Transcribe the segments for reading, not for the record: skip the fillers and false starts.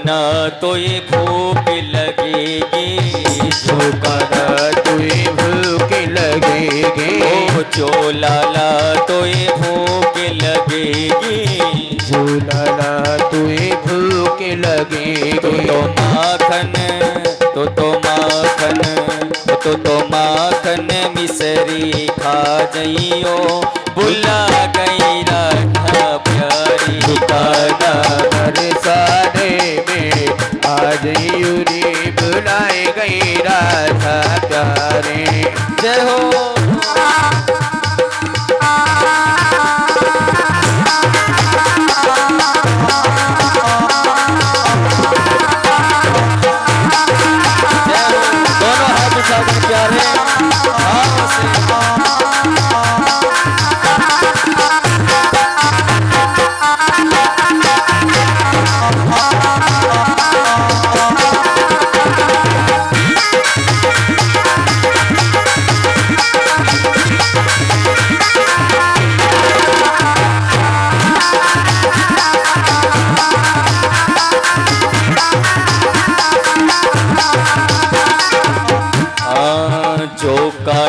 ना तो ये भूख लगेगी, झोंका ना तो ये भूख लगेगी, ओ झोलाला तो ये भूख लगेगी, झूलाला तो ये भूख लगेगी। तो माखन तो माखन तो माखन मिसरी खा जइयो, बुला गई राधा प्यारी। दुकाना बरसाने में आज यूरी बुलाए गई राधा प्यारे। जय हो। दोनों हाथ उठाकर प्यारे भाव से झोंका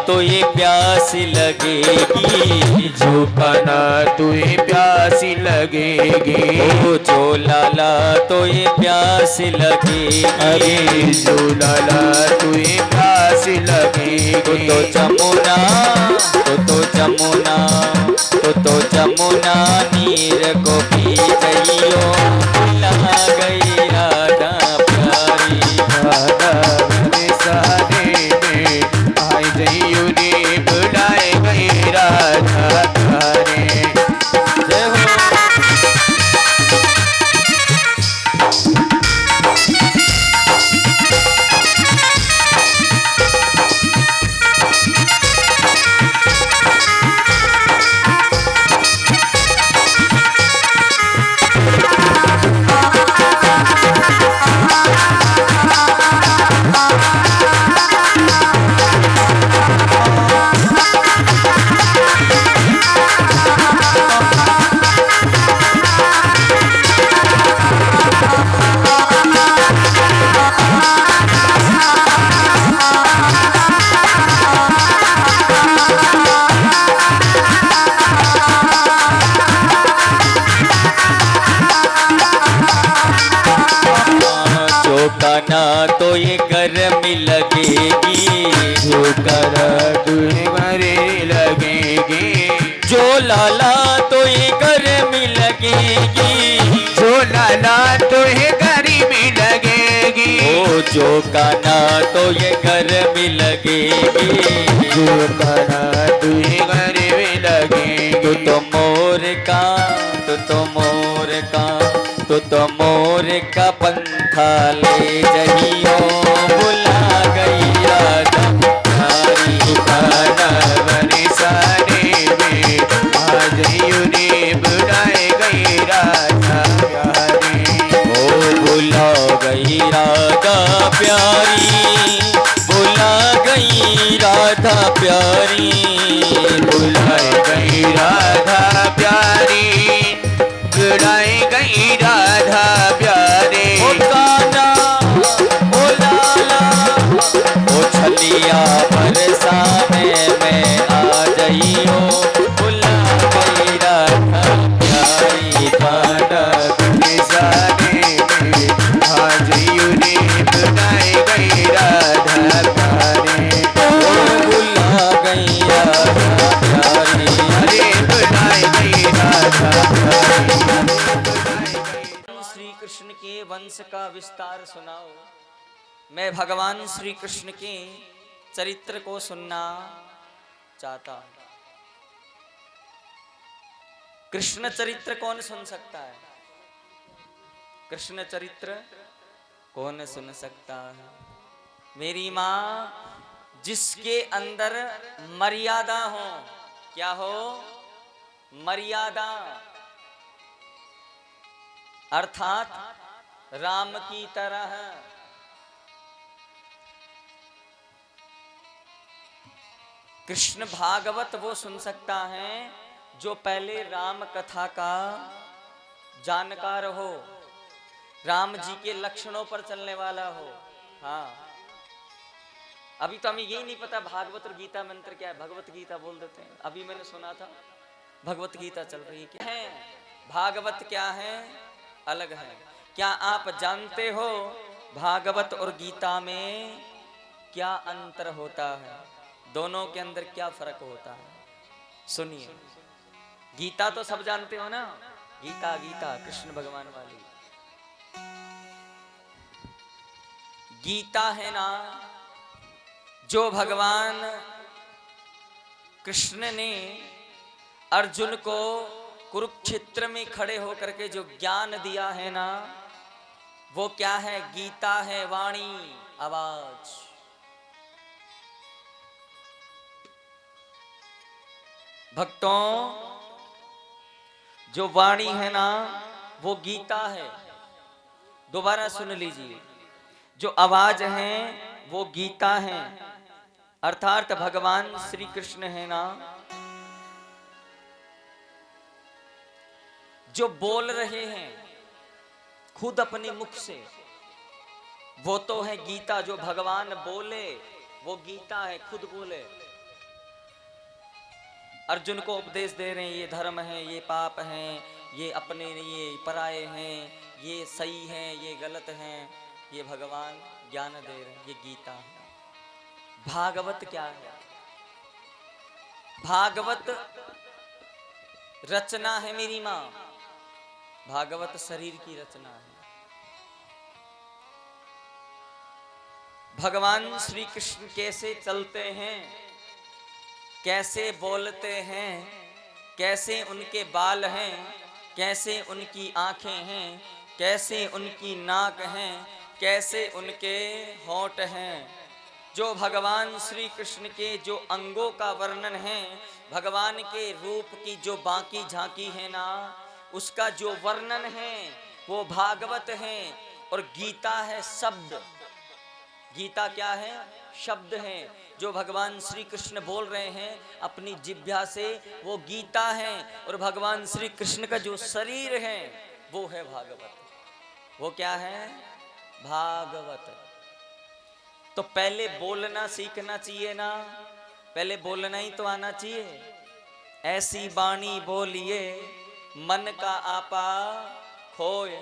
तो ये प्यास लगेगी, झोंका तुझे प्यासी लगेगी, ओ झोलाला तो ये प्यास लगेगी, अरे झूलाला तुझे प्यासी लगेगी। तो जमुना तो जमुना तो जमुना नीर को पी जइयो, बुला गई राधा प्यारी। राधा बरसाने में आज यूरी बुलाए गई राधा प्यारे। जय हो। झोंका तो ये गर्मी लगेगी, झोंका तुझे गरे लगेगी, झोलाला तो ये गर्मी लगेगी, झोलाला तुझे गर्मी लगेगी, ओ झोंका तो ये गर्मी लगेगी, झोंका तुझे गर्मी लगेगी। तो मोर का तो मोर का तो मोर का पंखा ले जइयो, बुला गई राधा प्यारी। दुकाना बरसाने में आज यूरी बुलाए गई राधा प्यारी। ओ बुला गई राधा प्यारी, बुला गई राधा प्यारी, बुलाए गई राधा प्यारी, बुलाए गई राधा प्यारे। ओ काना ओ लाला ओ छलिया बरसाने में आ जइयो, बुला गई राधा प्यारी। दुकाना बरसाने में आज यूरी बुलाए गई राधा प्यारे। ओ बुला गई राधा प्यारी। अरे बुलाए गई राधा प्यारी। श्री कृष्ण के वंश का विस्तार सुनाओ। मैं भगवान श्री कृष्ण के चरित्र को सुनना चाहता हूं। कृष्ण चरित्र कौन सुन सकता है? कृष्ण चरित्र कौन सुन सकता है? मेरी माँ, जिसके अंदर मर्यादा हो। क्या हो? मर्यादा, अर्थात राम की तरह। कृष्ण भागवत वो सुन सकता है जो पहले राम कथा का जानकार हो। राम जी के लक्षणों पर चलने वाला हो। हाँ, अभी तो हमें यही नहीं पता भागवत और गीता में अंतर क्या है। भगवत गीता बोल देते हैं। अभी मैंने सुना था भगवत गीता चल रही है, क्या है भागवत क्या है, अलग है। क्या आप जानते हो भागवत और गीता में क्या अंतर होता है, दोनों के अंदर क्या फर्क होता है? सुनिए, गीता तो सब जानते हो ना, गीता गीता कृष्ण भगवान वाली गीता है ना, जो भगवान कृष्ण ने अर्जुन को कुरुक्षेत्र में खड़े होकर के जो ज्ञान दिया है ना, वो क्या है? गीता है, वाणी, आवाज। भक्तों, जो वाणी है ना वो गीता है। दोबारा सुन लीजिए, जो आवाज है वो गीता है। अर्थात भगवान श्री कृष्ण है ना, जो बोल रहे हैं खुद अपने मुख से, वो तो है गीता। जो भगवान बोले वो गीता है, खुद बोले। अर्जुन को उपदेश दे रहे हैं, ये धर्म है, ये पाप है, ये अपने, ये पराये हैं, ये सही है, ये गलत है। ये भगवान ज्ञान दे रहे हैं, ये गीता है। भागवत क्या है? भागवत रचना है मेरी माँ, भागवत शरीर की रचना है। भगवान श्री कृष्ण कैसे चलते हैं, कैसे बोलते हैं, कैसे उनके बाल हैं, कैसे उनकी आंखें हैं, कैसे उनकी नाक हैं, कैसे उनके होंठ हैं, जो भगवान श्री कृष्ण के जो अंगों का वर्णन है, भगवान के रूप की जो बाकी झांकी है ना, उसका जो वर्णन है वो भागवत है। और गीता है शब्द। गीता क्या है? शब्द है। जो भगवान श्री कृष्ण बोल रहे हैं अपनी जिह्वा से, वो गीता है। और भगवान श्री कृष्ण का जो शरीर है वो है भागवत। वो क्या है? भागवत। तो पहले बोलना सीखना चाहिए ना, पहले बोलना ही तो आना चाहिए। ऐसी बाणी बोलिए मन का आपा खोए,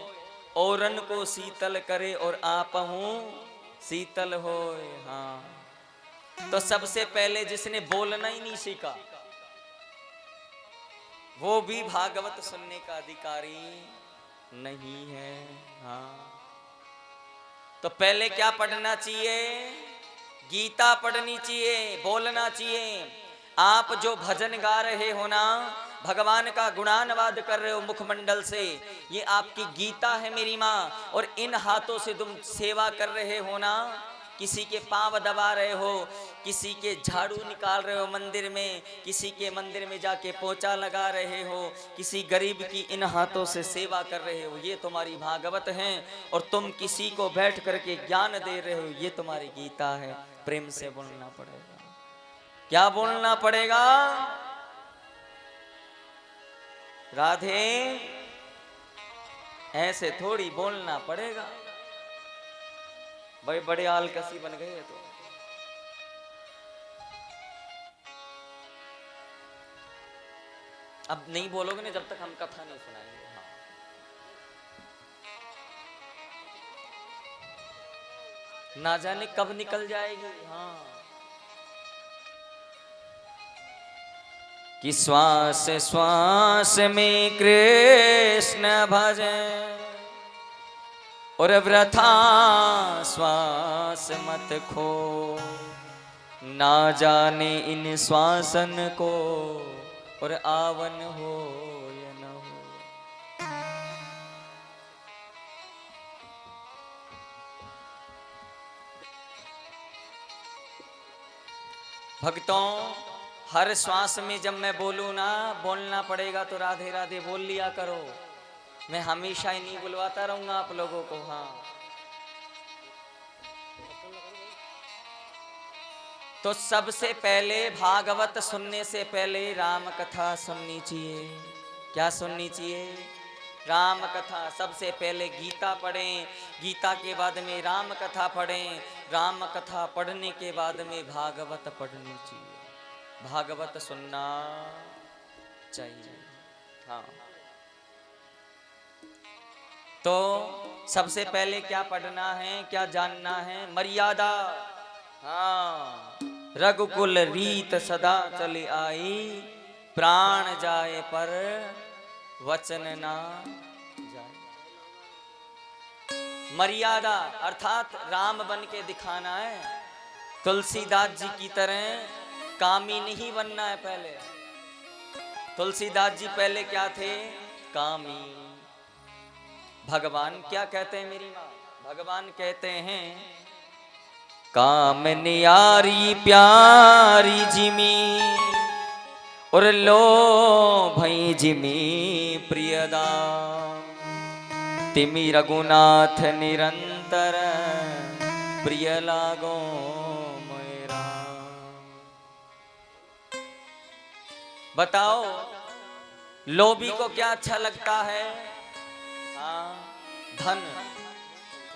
औरन को शीतल करे और आपहूं शीतल होए। हाँ, तो सबसे पहले जिसने बोलना ही नहीं सीखा वो भी भागवत सुनने का अधिकारी नहीं है। हाँ, तो पहले क्या पढ़ना चाहिए? गीता पढ़नी चाहिए, बोलना चाहिए। आप जो भजन गा रहे हो ना, भगवान का गुणानुवाद कर रहे हो मुखमंडल से, ये आपकी गीता है मेरी माँ। और इन हाथों से तुम सेवा कर रहे हो ना, किसी के पांव दबा रहे हो, किसी के झाड़ू निकाल रहे हो मंदिर में, किसी के मंदिर में जाके पोछा लगा रहे हो, किसी गरीब की इन हाथों से सेवा कर रहे हो, ये तुम्हारी भागवत है। और तुम किसी को बैठ करके ज्ञान दे रहे हो, ये तुम्हारी गीता है। प्रेम से बोलना पड़ेगा। क्या बोलना पड़ेगा? राधे, ऐसे थोड़ी बोलना पड़ेगा। भाई बड़े आलकसी बन गए तो। अब नहीं बोलोगे ना जब तक हम कथा नहीं सुनाएंगे। हाँ, ना जाने कब निकल जाएगी। हाँ, कि श्वास श्वास में कृष्ण भजे और वृथा श्वास मत खो, ना जाने इन श्वासन को और आवन हो या न हो। भक्तों, हर श्वास में जब मैं बोलूं ना, बोलना पड़ेगा तो राधे राधे बोल लिया करो। मैं हमेशा ही नहीं बुलवाता रहूंगा आप लोगों को। हाँ, तो सबसे पहले भागवत सुनने से पहले राम कथा सुननी चाहिए। क्या सुननी चाहिए? राम कथा, सबसे पहले गीता पढ़ें, गीता के बाद में राम कथा पढ़ें, राम कथा पढ़ने के बाद में भागवत पढ़नी चाहिए, भागवत सुनना चाहिए। हाँ, तो सबसे पहले क्या पढ़ना है, क्या जानना है? मर्यादा। हाँ, रघुकुल रीत सदा चली आई, प्राण जाए पर वचन ना जाए। मर्यादा अर्थात राम बन के दिखाना है, तुलसीदास जी की तरह कामी नहीं बनना है। पहले तुलसीदास जी पहले क्या थे? कामी। भगवान क्या कहते हैं मेरी माँ? भगवान कहते हैं काम नियारी प्यारी जिमी और लो भई जिमी प्रियदा, तिमी रघुनाथ निरंतर प्रिय लागो मेरा। बताओ लोभी को क्या अच्छा लगता है? हाँ, धन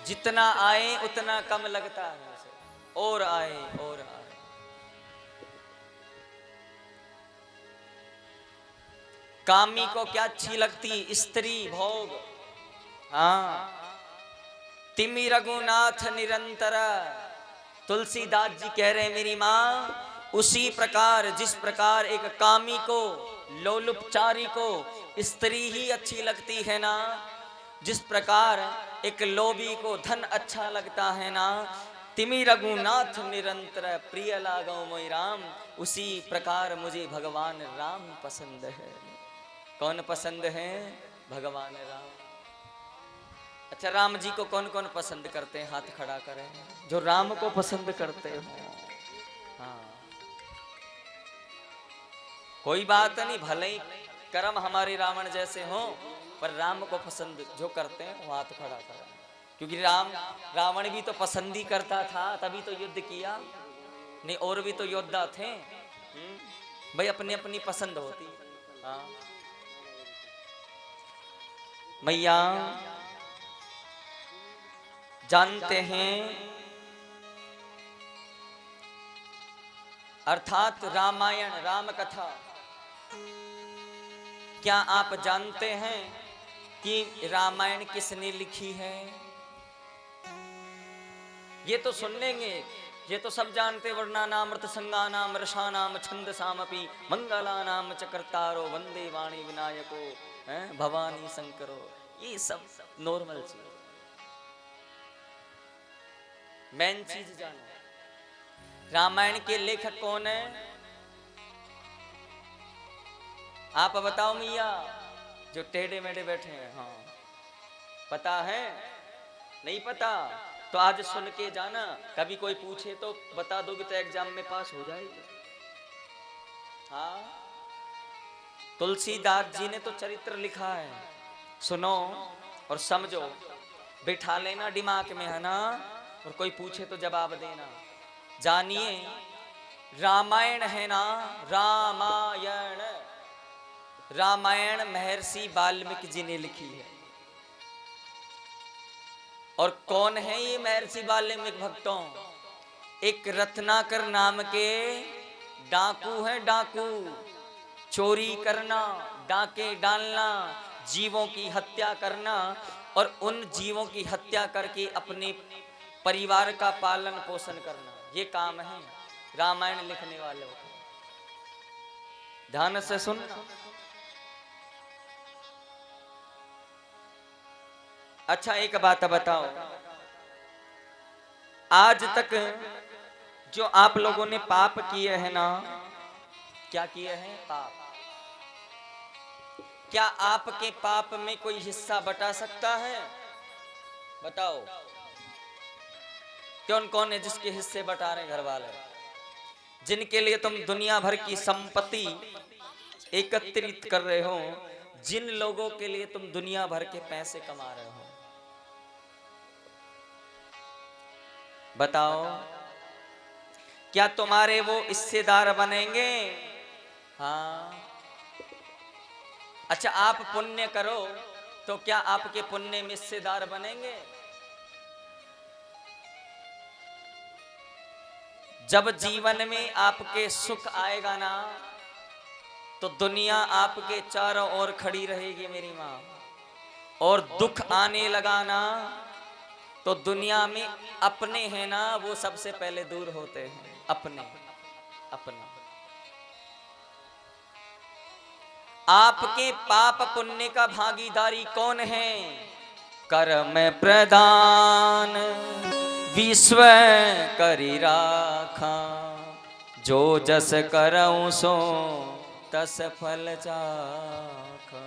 जितना आए उतना कम लगता है उसे, और आए और आए। कामी को क्या अच्छी लगती? स्त्री भोग। हाँ, तिमी रघुनाथ निरंतर। तुलसीदास जी कह रहे हैं मेरी माँ, उसी प्रकार जिस प्रकार एक कामी को, लोलुपचारी को स्त्री ही अच्छी लगती है ना, जिस प्रकार एक लोभी को धन अच्छा लगता है ना, तिमी रघुनाथ निरंतर प्रिय लागो मोई राम, उसी प्रकार मुझे भगवान राम पसंद है। कौन पसंद है? भगवान राम। अच्छा, राम जी को कौन कौन पसंद करते हैं? हाथ खड़ा करें जो राम को पसंद करते हो। हाँ, कोई बात नहीं, भले ही कर्म हमारे रावण जैसे हो, पर राम को पसंद जो करते हैं वो हाथ खड़ा करें। क्योंकि रावण भी तो पसंद ही करता था, तभी तो युद्ध किया। नहीं, और भी तो योद्धा थे। भाई अपनी अपनी पसंद होती। हाँ मैया, जानते हैं अर्थात रामायण, राम कथा, क्या आप जानते हैं कि रामायण किसने लिखी है? ये तो सुन लेंगे, ये तो सब जानते। वर्णानामृत संगानाम रसानाम छंदसामपि मंगलानाम चक्रतारो वंदे वाणी विनायको भवानी शंकरो, ये सब नॉर्मल चीज। मेन चीज जानो, रामायण के लेखक कौन है? आप बताओ मैया, जो टेढ़े मेढ़े बैठे हैं। हाँ, पता है? नहीं पता तो आज सुन के जाना, कभी कोई पूछे तो बता दोगे तो एग्जाम में पास हो जाएगी। हाँ, तुलसीदास जी ने तो चरित्र लिखा है, सुनो और समझो, बिठा लेना दिमाग में, है ना? और कोई पूछे तो जवाब देना। जानिए, रामायण है ना, रामायण, रामायण महर्षि वाल्मीकि जी ने लिखी है। और कौन है ये महर्षि वाल्मीकि भक्तों? एक रत्नाकर नाम के डाकू हैं, डाकू। चोरी करना, डाके डालना, जीवों की हत्या करना, और उन जीवों की हत्या करके अपने परिवार का पालन पोषण करना, ये काम है रामायण लिखने वालों का। ध्यान से सुन। अच्छा, एक बात बताओ, आज तक जो आप लोगों ने पाप किए हैं ना, क्या किए हैं? पाप। क्या आपके पाप में कोई हिस्सा बटा सकता है? बताओ, कौन कौन है जिसके हिस्से बटा रहे? घर वाले, जिनके लिए तुम दुनिया भर की संपत्ति एकत्रित कर रहे हो, जिन लोगों के लिए तुम दुनिया भर के पैसे कमा रहे हो, बताओ क्या तुम्हारे वो हिस्सेदार बनेंगे? हाँ। अच्छा, आप पुण्य करो तो क्या आपके पुण्य में हिस्सेदार बनेंगे? जब जीवन में आपके सुख आएगा ना, तो दुनिया आपके चारों ओर खड़ी रहेगी मेरी माँ। और दुख आने लगा ना, तो दुनिया में अपने हैं ना, वो सबसे पहले दूर होते हैं। अपने अपना आपके पाप पुण्य का भागीदारी कौन है? कर्म प्रदान विश्व करी राखा, जो जस करऊं सो तस फल चाखा।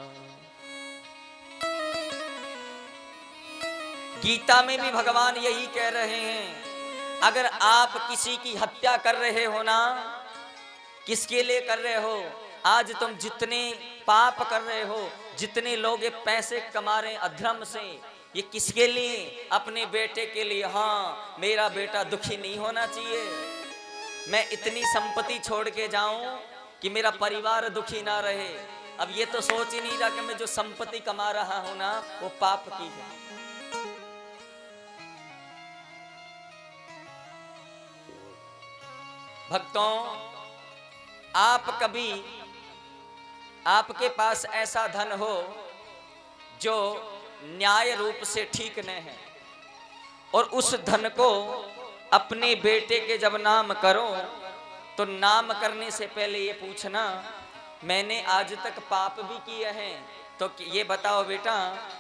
गीता में भी भगवान यही कह रहे हैं, अगर आप किसी की हत्या कर रहे हो ना, किसके लिए कर रहे हो? आज तुम जितने पाप कर रहे हो, जितने लोग ये पैसे कमा रहे हैं अधर्म से, ये किसके लिए? अपने बेटे के लिए। हाँ, मेरा बेटा दुखी नहीं होना चाहिए, मैं इतनी संपत्ति छोड़ के जाऊं कि मेरा परिवार दुखी ना रहे। अब ये तो सोच ही नहीं रहा कि मैं जो संपत्ति कमा रहा हूं ना, वो पाप की है। भक्तों, आप कभी आपके पास ऐसा धन हो जो न्याय रूप से ठीक न है, और उस धन को अपने बेटे के जब नाम करो, तो नाम करने से पहले ये पूछना, मैंने आज तक पाप भी किए हैं, तो ये बताओ बेटा,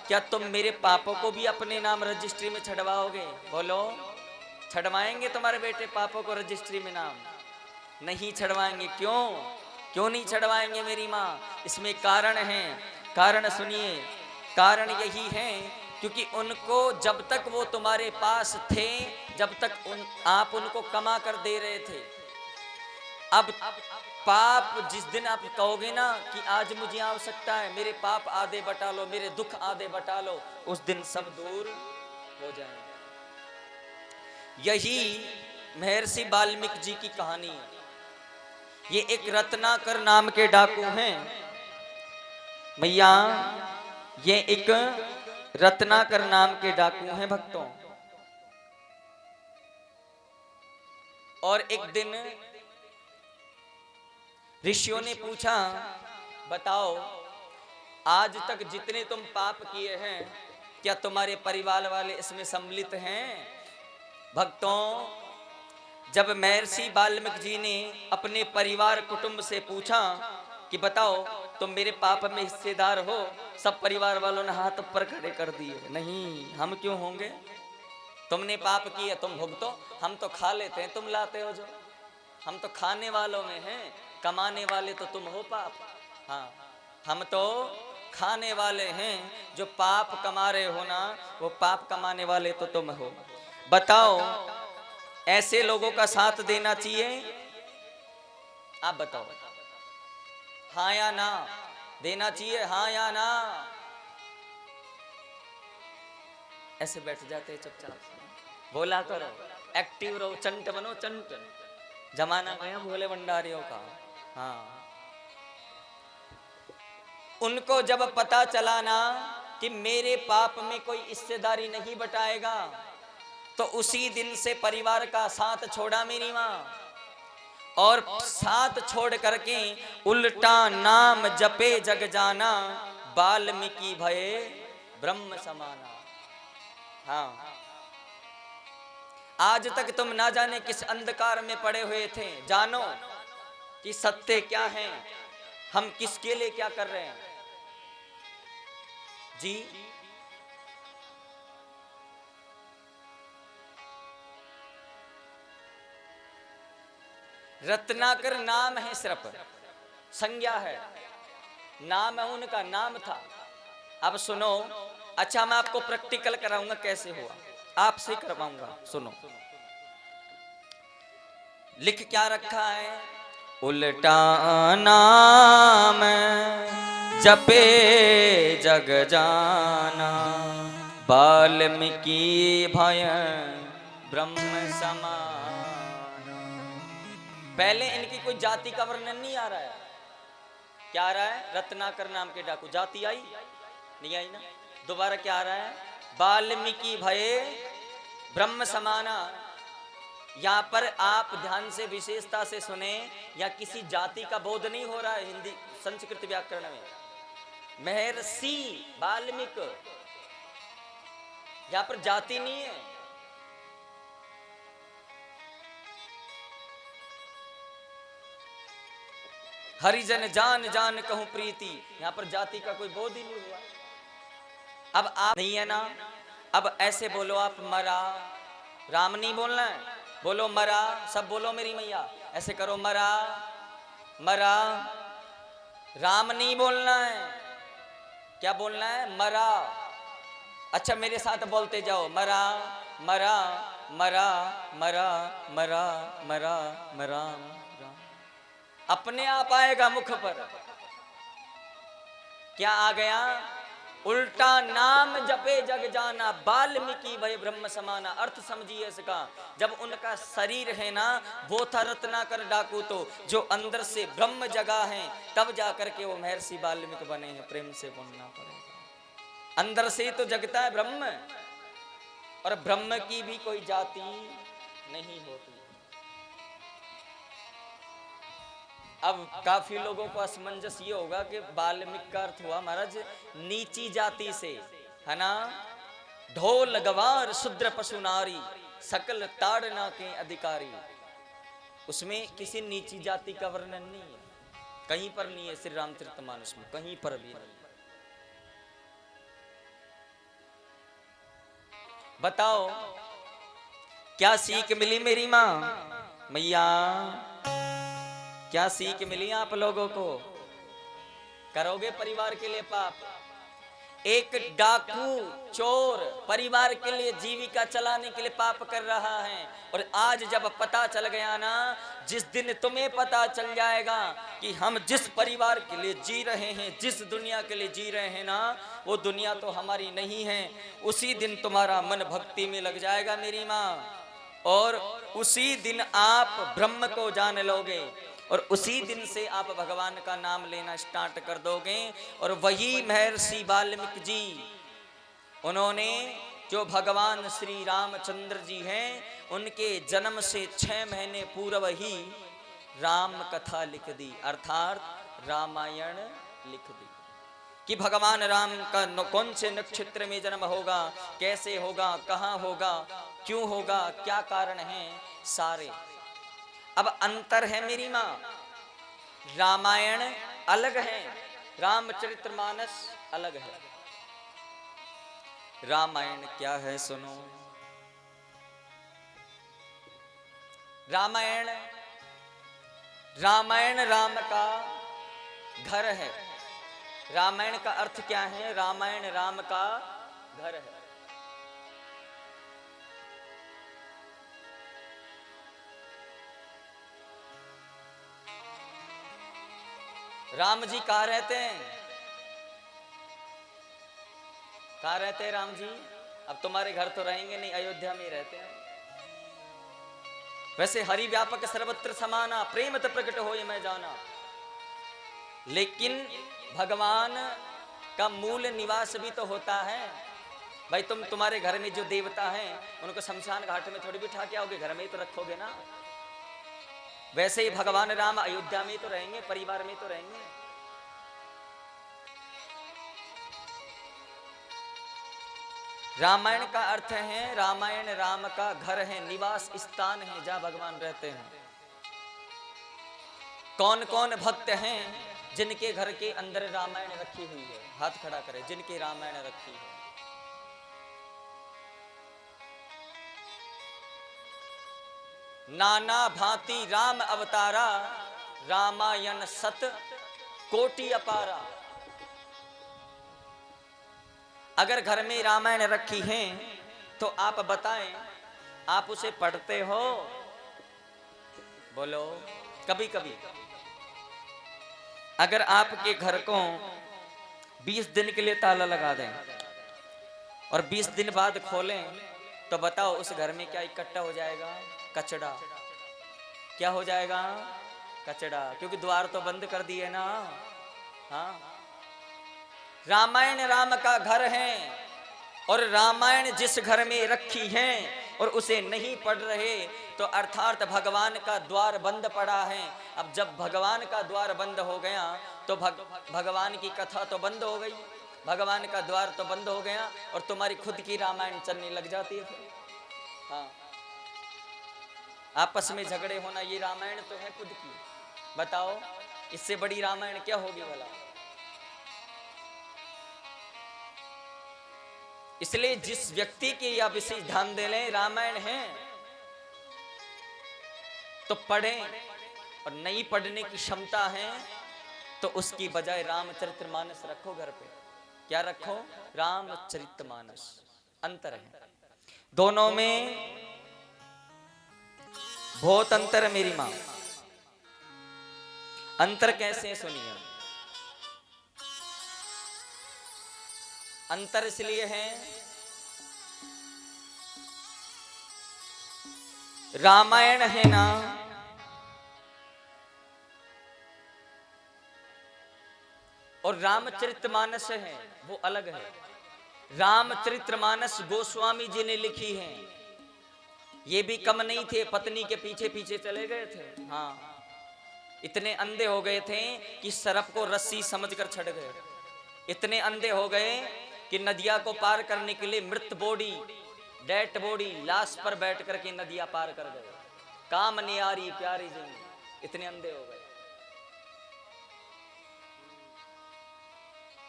क्या तुम मेरे पापों को भी अपने नाम रजिस्ट्री में छड़वाओगे? बोलो, छड़वाएंगे तुम्हारे बेटे पापों को रजिस्ट्री में नाम? नहीं छड़वाएंगे। क्यों? क्यों नहीं छड़वाएंगे मेरी माँ? इसमें कारण है। कारण सुनिए। कारण यही है क्योंकि उनको जब तक वो तुम्हारे पास थे, जब तक आप उनको कमा कर दे रहे थे। अब पाप जिस दिन आप कहोगे ना कि आज मुझे आवश्यकता है, मेरे पाप आधे बटा लो, मेरे दुख आधे बटा लो, उस दिन सब दूर हो जाएंगे। यही महर्षि वाल्मीकि जी की कहानी है। ये एक रत्नाकर नाम के डाकू हैं भैया, ये एक रत्नाकर नाम के डाकू हैं भक्तों। और एक दिन ऋषियों ने पूछा, बताओ आज तक जितने तुम पाप किए हैं, क्या तुम्हारे परिवार वाले इसमें सम्मिलित हैं? भक्तों, जब महर्षि वाल्मीकि जी ने अपने परिवार कुटुंब से पूछा कि बताओ तुम मेरे पाप में हिस्सेदार हो, सब परिवार वालों ने हाथ ऊपर खड़े कर दिए। नहीं, हम क्यों होंगे? तुमने पाप किए, तुम भुगतो, हम तो खा लेते हैं, तुम लाते हो जो। हम तो खाने वालों में हैं, कमाने वाले तो तुम हो पाप। हाँ, हम तो खाने वाले हैं, जो पाप कमा रहे हो ना, वो पाप कमाने वाले तो तुम हो। बताओ, ऐसे लोगों का साथ देना चाहिए? आप बताओ, हाँ या ना? देना चाहिए, हाँ या ना? ऐसे बैठ जाते चुपचाप, बोला करो, एक्टिव रहो, चंट बनो, चंट। जमाना गया भोले भंडारियों का। हाँ, उनको जब पता चला ना कि मेरे पाप में कोई हिस्सेदारी नहीं बटाएगा, तो उसी दिन से परिवार का साथ छोड़ा मेरी माँ, और साथ छोड़ करके उल्टा नाम जपे जग जाना, वाल्मीकि भये ब्रह्म समाना। हाँ, आज तक तुम ना जाने किस अंधकार में पड़े हुए थे, जानो कि सत्य क्या है, हम किसके लिए क्या कर रहे हैं जी। रत्नाकर नाम है, सिर्फ संज्ञा है, नाम है, उनका नाम था। अब सुनो, अच्छा मैं आपको प्रैक्टिकल कराऊंगा कैसे हुआ, आपसे करवाऊंगा। सुनो, लिख क्या रखा है? उल्टा नाम जपे जग जाना, वाल्मीकि भय ब्रह्म समाना। पहले इनकी कोई जाति का वर्णन नहीं आ रहा है। क्या आ रहा है? रत्नाकर नाम के डाकू, जाति आई नहीं? आई ना? दोबारा क्या आ रहा है? वाल्मीकि भये ब्रह्म समाना। यहाँ पर आप ध्यान से विशेषता से सुने, या किसी जाति का बोध नहीं हो रहा है हिंदी संस्कृत व्याकरण में। महर्षि वाल्मीकि, यहाँ पर जाति नहीं है। हरिजन जान जान कहूं प्रीति, यहाँ पर जाति का कोई बोध ही नहीं हुआ। अब आप नहीं है ना, अब ऐसे बोलो आप मरा, राम नहीं बोलना है, बोलो मरा, सब बोलो मेरी मैया, ऐसे करो मरा मरा, राम नहीं बोलना है। क्या बोलना है? मरा। अच्छा मेरे साथ बोलते जाओ, मरा मरा मरा मरा मरा मरा मरा। अपने आप आएगा मुख पर। क्या आ गया? उल्टा नाम जपे जग जाना, वाल्मीकि भय ब्रह्म समाना। अर्थ समझिए इसका। जब उनका शरीर है ना, वो था रत्नाकर डाकू, तो जो अंदर से ब्रह्म जगा है, तब जाकर के वो महर्षि वाल्मीकि बने हैं। प्रेम से बोलना पड़ेगा। अंदर से तो जगता है ब्रह्म, और ब्रह्म की भी कोई जाति नहीं होती। अब काफी लोगों को असमंजस ये होगा कि वाल्मीकि का अर्थ हुआ महाराज नीची जाति से, है ना? ढोल गवार शूद्र पशु नारी, सकल ताड़ना के अधिकारी। उसमें किसी नीची जाति का वर्णन नहीं है, कहीं पर नहीं है। श्री रामचरितमानस में कहीं पर भी नहीं। बताओ क्या सीख मिली मेरी माँ मैया? क्या सीख मिली आप लोगों को? करोगे परिवार के लिए पाप? एक डाकू चोर परिवार के लिए जीविका चलाने के लिए पाप कर रहा है, और आज जब पता चल गया ना, जिस दिन तुम्हें पता चल जाएगा कि हम जिस परिवार के लिए जी रहे हैं, जिस दुनिया के लिए जी रहे हैं ना, वो दुनिया तो हमारी नहीं है, उसी दिन तुम्हारा मन भक्ति में लग जाएगा मेरी माँ। और उसी दिन आप ब्रह्म को जान लोगे, और उसी दिन से आप भगवान का नाम लेना स्टार्ट कर दोगे। और वही महर्षि वाल्मीकि जी, उन्होंने जो भगवान श्री रामचंद्र जी हैं, उनके जन्म से 6 महीने पूर्व ही राम कथा लिख दी, अर्थात रामायण लिख दी कि भगवान राम का कौन से नक्षत्र में जन्म होगा, कैसे होगा, कहाँ होगा, क्यों होगा, क्या कारण है सारे। अब अंतर है मेरी माँ, रामायण अलग है, रामचरितमानस अलग है। रामायण क्या है सुनो। रामायण राम का घर है। रामायण का अर्थ क्या है? रामायण राम का घर है। राम जी कहाँ रहते हैं? कहाँ रहते हैं राम जी? अब तुम्हारे घर तो रहेंगे नहीं, अयोध्या में ही रहते हैं। वैसे हरि व्यापक सर्वत्र समाना, प्रेम तो प्रकट हो ये मैं जाना। लेकिन भगवान का मूल निवास भी तो होता है भाई। तुम्हारे घर में जो देवता हैं, उनको शमशान घाट में थोड़ी बिठा के आओगे, घर में ही तो रखोगे ना। वैसे ही भगवान राम अयोध्या में तो रहेंगे, परिवार में तो रहेंगे। रामायण का अर्थ है, रामायण राम का घर है, निवास स्थान है, जहां भगवान रहते हैं। कौन कौन भक्त हैं जिनके घर के अंदर रामायण रखी हुई है? हाथ खड़ा करें जिनके रामायण रखी है। नाना भांति राम अवतारा, रामायण सत कोटि अपारा। अगर घर में रामायण रखी है तो आप बताएं, आप उसे पढ़ते हो? बोलो। कभी कभी अगर आपके घर को 20 दिन के लिए ताला लगा दें और 20 दिन बाद खोलें, तो बताओ उस घर में क्या इकट्ठा हो जाएगा? कचड़ा। क्या हो जाएगा? कचड़ा, क्योंकि द्वार तो बंद कर दिए ना। हाँ, रामायण राम का घर है और रामायण जिस घर में रखी है और उसे नहीं पढ़ रहे तो अर्थात भगवान का द्वार बंद पड़ा है। अब जब भगवान का द्वार बंद हो गया तो भगवान की कथा तो बंद हो गई, भगवान का द्वार तो बंद हो गया और तुम्हारी खुद की रामायण चलने लग जाती है फिर। हाँ, आपस में झगड़े होना, ये रामायण तो है खुद की। बताओ इससे बड़ी रामायण क्या होगी भला। इसलिए जिस व्यक्ति के या विशेष ध्यान दे लें रामायण है तो पढ़ें, और नहीं पढ़ने की क्षमता है तो उसकी बजाय रामचरितमानस रखो घर पे। क्या रखो? रामचरितमानस। अंतर है दोनों में, बहुत अंतर है मेरी मां। अंतर कैसे सुनिए। अंतर इसलिए है, रामायण है ना और रामचरितमानस है वो अलग है। रामचरितमानस गोस्वामी जी ने लिखी है। ये भी कम नहीं थे, पत्नी के पीछे पीछे चले गए थे। हाँ, इतने अंधे हो गए थे कि सरप को रस्सी समझकर छड़ गए। इतने अंधे हो गए कि नदिया को पार करने के लिए मृत बॉडी, डेड बॉडी, लाश पर बैठ करके नदिया पार कर गए। काम नियारी प्यारी जिंदगी, इतने अंधे हो गए।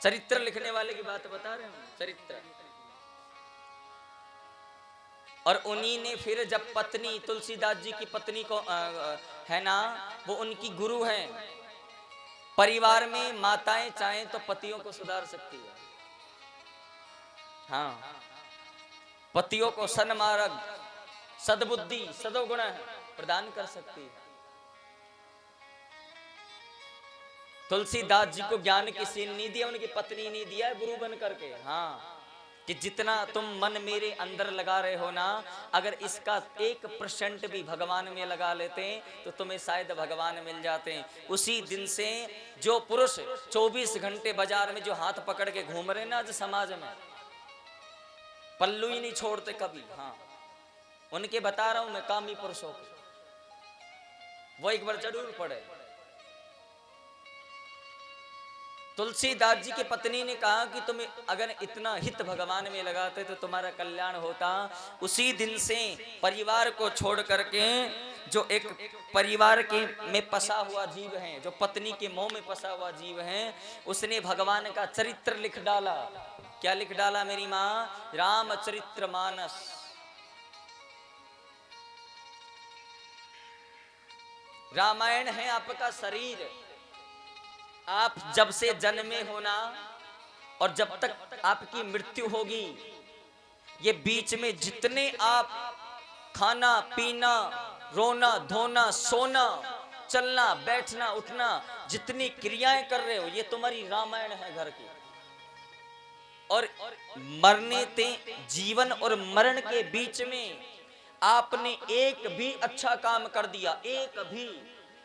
चरित्र लिखने वाले की बात बता रहे हैं, चरित्र। और उन्हीं ने फिर जब पत्नी, तुलसीदास जी की पत्नी को है ना, वो उनकी गुरु है। परिवार में माताएं चाहें तो पतियों को सुधार सकती है। हाँ, पतियों को सन्मार्ग, सद्बुद्धि, सदोगुण प्रदान कर सकती है। तुलसीदास जी को ज्ञान किसी ने नहीं दिया, उनकी पत्नी ने दिया गुरु बन करके। हाँ, कि जितना तुम मन मेरे अंदर लगा रहे हो ना, अगर इसका 1% भी भगवान में लगा लेते तो तुम्हें शायद भगवान मिल जाते। उसी दिन से जो पुरुष 24 घंटे बाजार में जो हाथ पकड़ के घूम रहे ना आज समाज में, पल्लू ही नहीं छोड़ते कभी। हाँ, उनके बता रहा हूं मैं, कामी पुरुषों को वो एक बार जरूर पढ़े। तुलसीदास जी की पत्नी ने कहा कि तुम अगर इतना हित भगवान में लगाते तो तुम्हारा कल्याण होता। उसी दिन से परिवार को छोड़ करके, जो एक परिवार के में फंसा हुआ जीव है, जो पत्नी के मोह में फंसा हुआ जीव है, उसने भगवान का चरित्र लिख डाला। क्या लिख डाला मेरी माँ? रामचरितमानस। रामायण है आपका शरीर। आप जब से जन्मे होना और जब तक आपकी मृत्यु होगी, ये बीच में जितने आप खाना पीना, रोना धोना, सोना, चलना बैठना उठना, जितनी क्रियाएं कर रहे हो, ये तुम्हारी रामायण है घर की। और मरने ते जीवन और मरण के बीच में आपने एक भी अच्छा काम कर दिया, एक भी,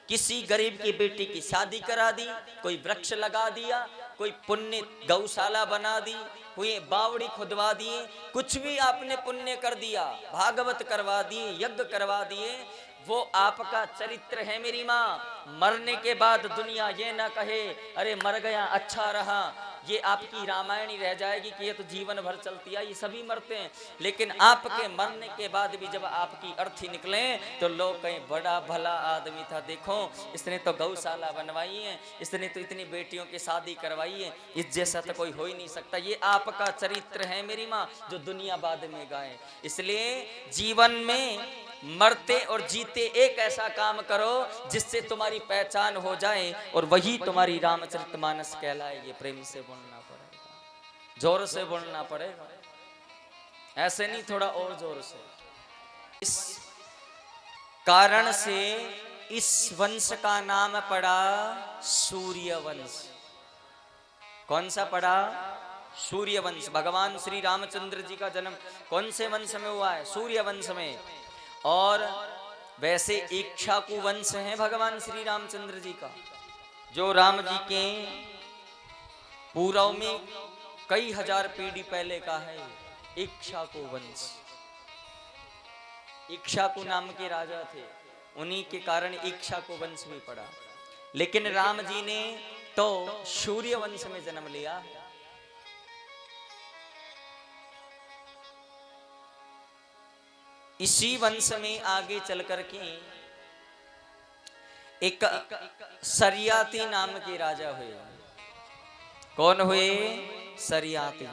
किसी गरीब की बेटी की शादी करा दी, कोई वृक्ष लगा दिया, कोई पुण्य गौशाला बना दी, कोई बावड़ी खुदवा दिए, कुछ भी आपने पुण्य कर दिया, भागवत करवा दिए, यज्ञ करवा दिए, वो आपका चरित्र है मेरी माँ। मरने के बाद दुनिया ये ना कहे अरे मर गया अच्छा रहा, ये आपकी रामायण ही रह जाएगी कि ये तो जीवन भर चलती है, ये सभी मरते हैं। लेकिन आपके मरने के बाद भी जब आपकी अर्थी निकले तो लोग कहें बड़ा भला आदमी था, देखो इसने तो गौशाला बनवाई है, इसने तो इतनी बेटियों की शादी करवाई है, इस जैसा तो कोई हो ही नहीं सकता। ये आपका चरित्र है मेरी माँ, जो दुनिया बाद में गाए। इसलिए जीवन में मरते और जीते एक ऐसा काम करो जिससे तुम्हारी पहचान हो जाए और वही तुम्हारी रामचरितमानस कहलाए। ये प्रेम से बोलना पड़ेगा, जोर से बोलना पड़ेगा, ऐसे नहीं थोड़ा और जोर से। इस कारण से इस वंश का नाम पड़ा सूर्य वंश। कौन सा पड़ा? सूर्य वंश। भगवान श्री रामचंद्र जी का जन्म कौन से वंश में हुआ है? सूर्य वंश में। और वैसे इक्ष्वाकु वंश है भगवान श्री रामचंद्र जी का, जो राम जी के पूर्व में कई हजार पीढ़ी पहले का है इक्ष्वाकु वंश। इक्ष्वाकु नाम के राजा थे, उन्हीं के कारण इक्ष्वाकु वंश भी पड़ा। लेकिन राम जी ने तो सूर्य वंश में जन्म लिया। इसी वंश में आगे चल करके एक सरियाती नाम के राजा हुए। कौन हुए? सरियाती।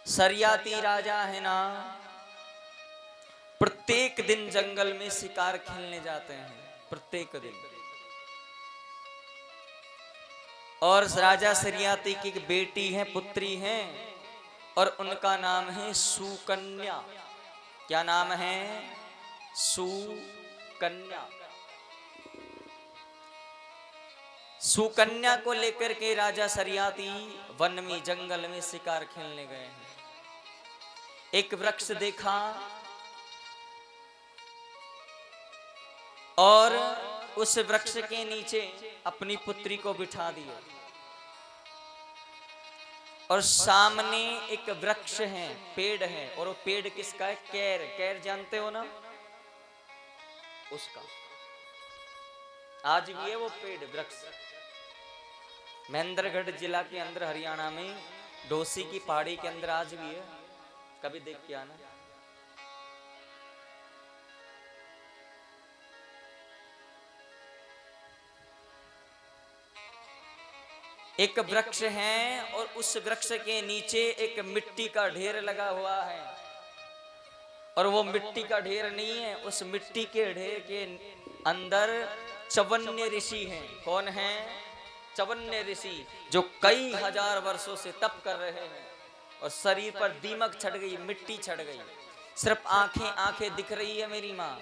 सरियाती राजा है ना, प्रत्येक दिन जंगल में शिकार खेलने जाते हैं, प्रत्येक दिन। और राजा सरियाती की एक बेटी है, पुत्री है, और उनका नाम है सुकन्या। क्या नाम है? सुकन्या। सुकन्या को लेकर के राजा सरियाती वन में जंगल में शिकार खेलने गए हैं। एक वृक्ष देखा और उस वृक्ष के नीचे अपनी पुत्री को बिठा दिया। और सामने एक वृक्ष है, पेड़ है, और वो पेड़ किसका है? कैर। कैर जानते हो ना? उसका आज भी है वो पेड़, वृक्ष। महेंद्रगढ़ जिला के अंदर हरियाणा में डोसी की पहाड़ी के अंदर आज भी है, कभी देख के आना। एक वृक्ष है और उस वृक्ष के नीचे एक मिट्टी का ढेर लगा हुआ है। और वो मिट्टी का ढेर नहीं है, उस मिट्टी के ढेर के अंदर चवन्य ऋषि हैं। कौन है? चवन्य ऋषि, जो कई हजार वर्षों से तप कर रहे हैं। और शरीर पर दीमक छट गई, मिट्टी छट गई, सिर्फ आंखें दिख रही है मेरी माँ।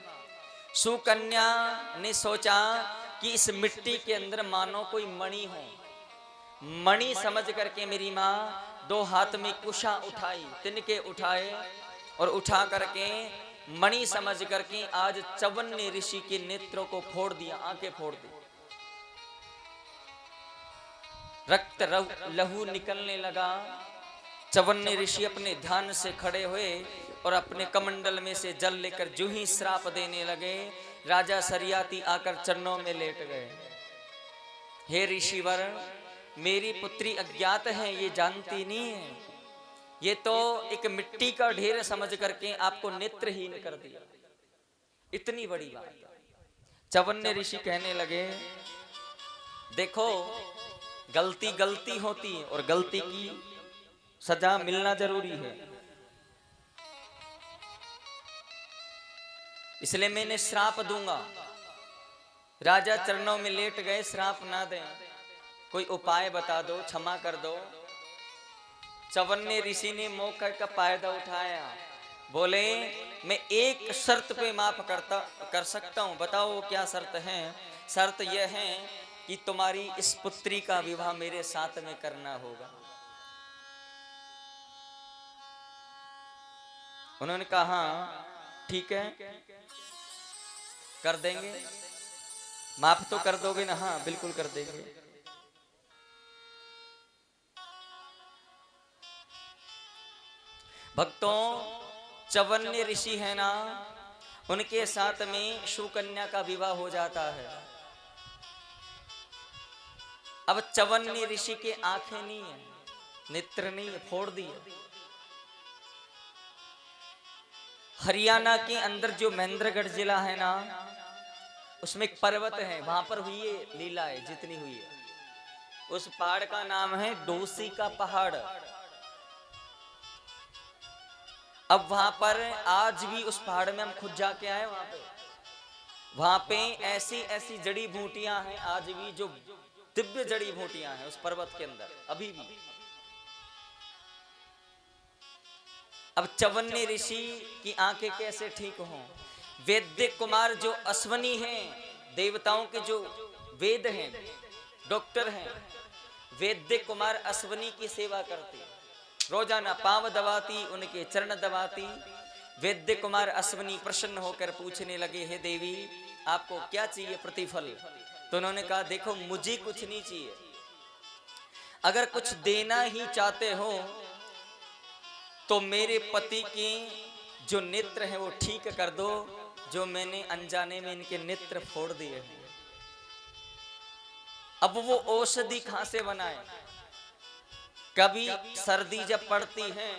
सुकन्या ने सोचा कि इस मिट्टी के अंदर मानो कोई मणि हो। मणि समझ करके मेरी माँ दो हाथ में कुशा उठाई, तिनके उठाए, और उठा करके मणि समझ करके आज चवन्य ऋषि के नेत्रों को फोड़ दिया, आंखें फोड़ दी। रक्त लहू निकलने लगा। चवन्य ऋषि अपने ध्यान से खड़े हुए और अपने कमंडल में से जल लेकर जो ही श्राप देने लगे, राजा सरियाती आकर चरणों में लेट गए। हे ऋषिवर, मेरी पुत्री अज्ञात है, ये जानती नहीं है, ये तो एक मिट्टी का ढेर समझ करके आपको नेत्रहीन कर दिया। इतनी बड़ी बात। चवन्य ऋषि कहने लगे, देखो गलती गलती होती है और गलती की सजा मिलना जरूरी है, इसलिए मैंने श्राप दूंगा। राजा चरणों में लेट गए, श्राप ना दें, कोई उपाय बता दो, क्षमा कर दो। चवन्य ऋषि ने मौके का फायदा उठाया, बोले मैं एक शर्त पे माफ कर सकता हूं, बताओ क्या शर्त है? शर्त यह है कि तुम्हारी इस पुत्री का विवाह मेरे साथ में करना होगा। उन्होंने कहा ठीक है, कर देंगे। माफ तो कर दोगे ना? हाँ बिल्कुल कर देंगे। भक्तों, चवन्य ऋषि है ना, उनके साथ में सुकन्या का विवाह हो जाता है। अब चवन्य ऋषि के आंखें नहीं है, नेत्र नहीं है, फोड़ दिए। हरियाणा के अंदर जो महेंद्रगढ़ जिला है ना, उसमें एक पर्वत है, वहां पर हुई है लीला है, जितनी हुई है। उस पहाड़ का नाम है डोसी का पहाड़। अब वहां पर आज भी उस पहाड़ में हम खुद जाके आए, वहां पे ऐसी ऐसी जड़ी बूटियां हैं आज भी, जो दिव्य जड़ी बूटियां हैं उस पर्वत के अंदर अभी भी। अब चवन्य ऋषि की आंखें कैसे ठीक हों? वैद्य कुमार जो अश्वनी हैं, देवताओं के जो वेद हैं, डॉक्टर हैं, वैद्य कुमार अश्वनी की सेवा करते, रोजाना पांव दबाती, उनके चरण दबाती। वैद्य कुमार अश्वनी प्रसन्न होकर पूछने लगे, हे देवी आपको क्या चाहिए प्रतिफल? तो उन्होंने कहा देखो मुझे कुछ नहीं चाहिए, अगर कुछ देना ही चाहते हो तो मेरे पति की जो नेत्र है वो ठीक कर दो, जो मैंने अनजाने में इनके नेत्र फोड़ दिए हैं। अब वो औषधि कहां से बनाए? कभी सर्दी जब पड़ती है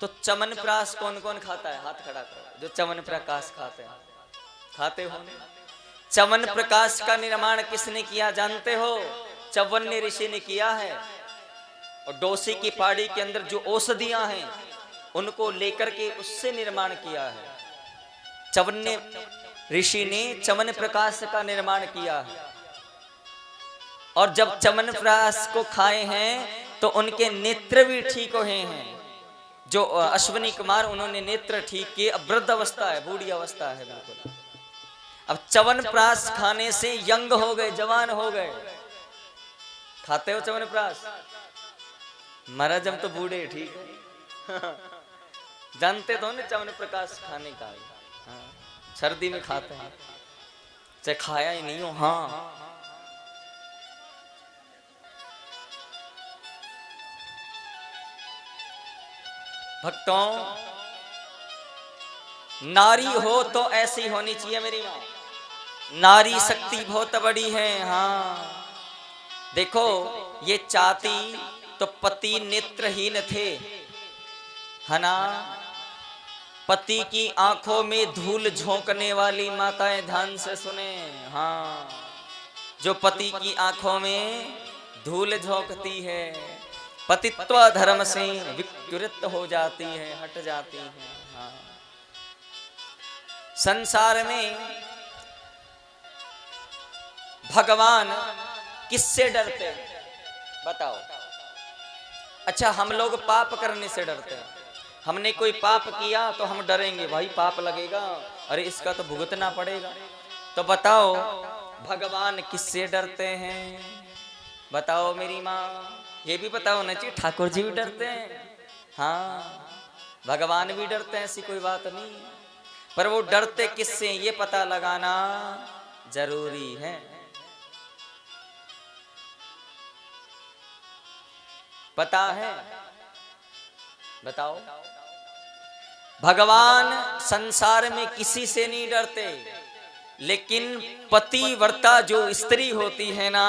तो च्यवनप्राश कौन कौन खाता है? हाथ खड़ा करो जो च्यवनप्राश खाते हैं। खाते हो? च्यवनप्राश का निर्माण किसने किया जानते हो? च्यवन्य ऋषि ने किया है। और डोसी की पहाड़ी के अंदर जो औषधियां हैं उनको लेकर के उससे निर्माण किया है। च्यवन्य ऋषि ने च्यवनप्राश का निर्माण किया है। और जब च्यवनप्राश को खाए हैं तो उनके नेत्र भी ठीक हुए हैं। जो अश्विनी कुमार उन्होंने नेत्र ठीक किए। अब वृद्ध अवस्था है, बूढ़ी अवस्था है बिल्कुल। अब च्यवनप्राश खाने से यंग हो गए, जवान हो गए। खाते हो च्यवनप्राश? महाराज हम तो बूढ़े, ठीक है। जानते तो ना च्यवनप्राश खाने का। हाँ, सर्दी में खाते हैं, चाहे खाया ही नहीं हो। हाँ, भक्तों, नारी हो तो ऐसी होनी चाहिए मेरी माँ। नारी शक्ति बहुत बड़ी है। हाँ, देखो ये चाहती तो पति नेत्रहीन थे, है ना। पति की आंखों में धूल झोंकने वाली माताएं ध्यान से सुने। हाँ, जो पति की आंखों में धूल झोंकती है, पतित्व धर्म से विकृत हो जाती है, हट जाती है। हाँ, संसार में भगवान किससे डरते हैं बताओ? अच्छा, हम लोग पाप करने से डरते हैं। हमने कोई पाप किया तो हम डरेंगे, भाई पाप लगेगा, अरे इसका तो भुगतना पड़ेगा। तो बताओ भगवान किससे डरते हैं? बताओ मेरी माँ, ये भी पता होना चाहिए। ठाकुर जी भी डरते हैं, हाँ, भगवान भी डरते हैं, ऐसी कोई बात नहीं। पर वो डरते किससे ये पता लगाना जरूरी है। पता है? बताओ। भगवान संसार में किसी से नहीं डरते, लेकिन पतिव्रता जो स्त्री होती है ना,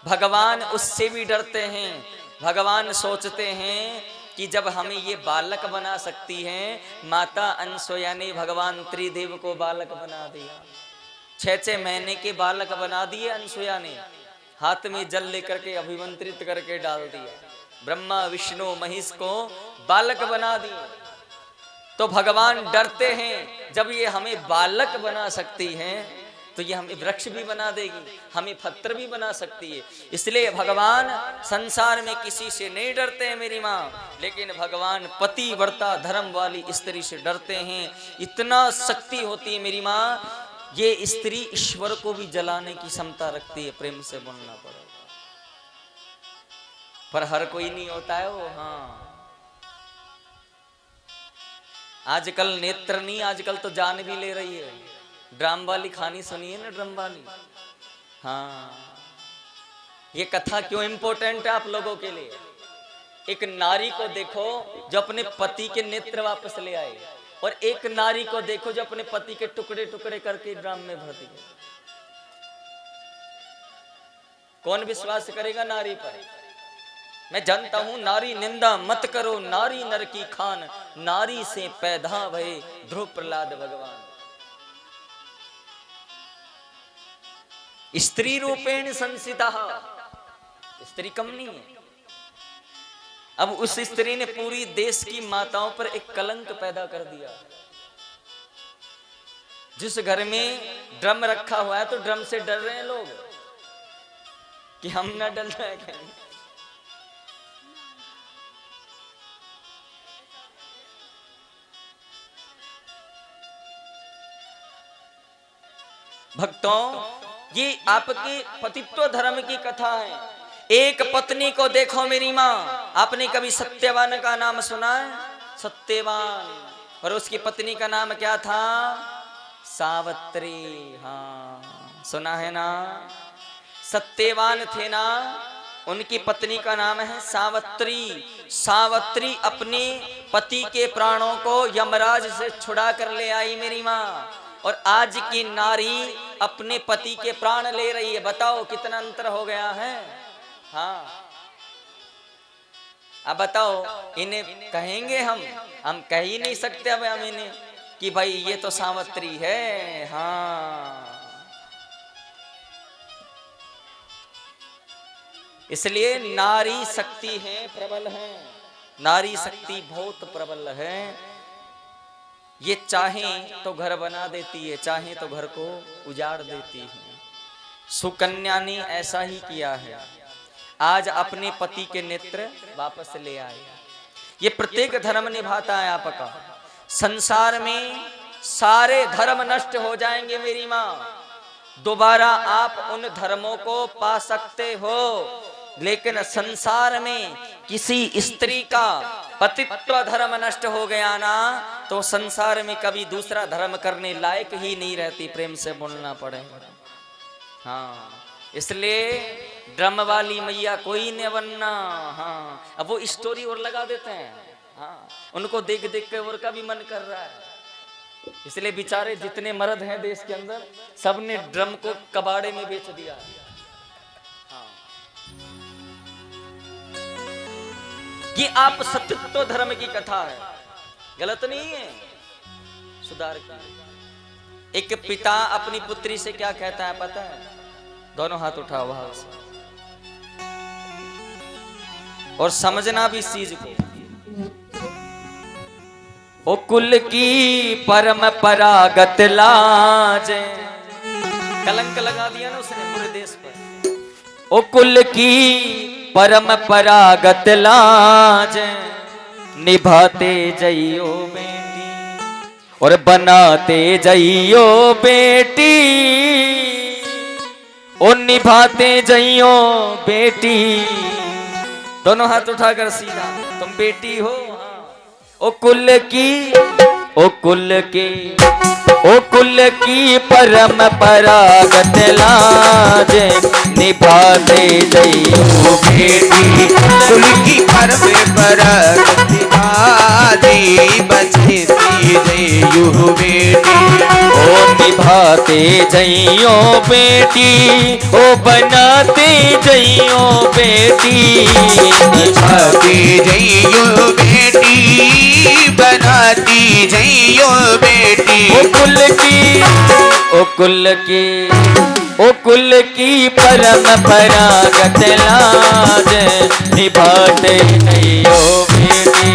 भगवान उससे भी डरते हैं। भगवान सोचते हैं कि जब हमें ये बालक बना सकती हैं, माता अनसुया ने भगवान त्रिदेव को बालक बना दिया। 6 महीने के बालक बना दिए अनसुया ने, हाथ में जल लेकर के अभिमंत्रित करके डाल दिया। ब्रह्मा विष्णु महेश को बालक बना दिए। तो भगवान डरते हैं, जब ये हमें बालक बना सकती हैं तो ये हमें वृक्ष भी बना देगी, हमें पत्थर भी बना सकती है। इसलिए भगवान संसार में किसी से नहीं डरते हैं मेरी माँ, लेकिन भगवान पतिव्रता धर्म वाली स्त्री से डरते हैं। इतना शक्ति होती है मेरी माँ, ये स्त्री ईश्वर को भी जलाने की क्षमता रखती है। प्रेम से बोलना पड़ेगा, पर हर कोई नहीं होता है वो। हाँ, आजकल नेत्र नहीं, आजकल तो जान भी ले रही है। ड्राम वाली कहानी सुनिए ना, ड्रम वाली। हाँ, ये कथा क्यों इंपॉर्टेंट है आप लोगों के लिए? एक नारी को देखो जो अपने पति के नेत्र वापस ले आए, और एक नारी को देखो जो अपने पति के टुकड़े टुकड़े करके ड्राम में भर दिए। कौन विश्वास करेगा नारी पर? मैं जानता हूं, नारी निंदा मत करो, नारी नर की खान, नारी से पैदा भये ध्रुव प्रहलाद भगवान। स्त्री रूपेण संसिता, स्त्री कम नहीं है। अब उस स्त्री ने पूरी देश की माताओं पर एक कलंक पैदा कर दिया। जिस घर में ड्रम रखा हुआ है तो ड्रम से डर रहे हैं लोग कि हम ना डर रहे हैं। भक्तों, ये आपके पतित्व धर्म की कथा है। एक पत्नी को देखो मेरी माँ, आपने कभी सत्यवान का नाम सुना है? सत्यवान, और उसकी पत्नी का नाम क्या था? सावित्री। हाँ, सुना है ना? सत्यवान थे ना, उनकी पत्नी का नाम है सावित्री। सावित्री अपने पति के प्राणों को यमराज से छुड़ा कर ले आई मेरी माँ। और आज की नारी अपने पति के प्राण ले रही है। बताओ कितना अंतर हो गया है। हाँ, अब बताओ, इन्हें कहेंगे हम कह ही नहीं सकते अब हम इन्हें कि भाई ये तो सावित्री है। हाँ, इसलिए नारी शक्ति है, प्रबल है। नारी शक्ति बहुत प्रबल है। ये चाहे तो घर बना देती है, चाहे तो घर को उजाड़ देती है। सुकन्या ने ऐसा ही किया है। आज अपने पति के नेत्र वापस ले आए। ये प्रत्येक धर्म निभाता है आपका। संसार में सारे धर्म नष्ट हो जाएंगे मेरी माँ, दोबारा आप उन धर्मों को पा सकते हो। लेकिन संसार में किसी स्त्री का पतित्व धर्म नष्ट हो गया ना, तो संसार में कभी दूसरा धर्म करने लायक ही नहीं रहती। प्रेम से बोलना पड़े। हाँ, इसलिए ड्रम वाली मैया कोई नहीं बनना। हाँ, अब वो स्टोरी और लगा देते हैं। हाँ, उनको देख देख के और का भी मन कर रहा है। इसलिए बेचारे जितने मर्द हैं देश के अंदर, सबने ड्रम को कबाड़े में बेच दिया। हाँ, कि आप सत्यत्व धर्म की कथा है, गलत नहीं है, सुधार की। एक पिता अपनी पुत्री से क्या कहता है पता है? दोनों हाथ उठाओ भाव से और समझना भी इस चीज को। ओ कुल की परम परागत लाज, कलंक लगा दिया ना उसने पूरे देश पर। ओ कुल की परम परागत लाज, निभाते जइयो बेटी और बनाते जइयो बेटी। ओ निभाते जइयो बेटी। दोनों हाथ उठाकर सीधा, तुम बेटी हो। ओ कुल की, ओ कुल की, ओ कुल की परम परागत लाज, निभाते जइयो बेटी कुल की परम परागत लाज, बचती जइयो बेटी। ओ निभाते जइयो बेटी, ओ बनाते जइयो बेटी। निभाते जइयो बेटी, बनाती जइयो बेटी। ओ कुल की, ओ कुल की, ओ कुल की परम परागत लाज, निभाते जइयो बेटी।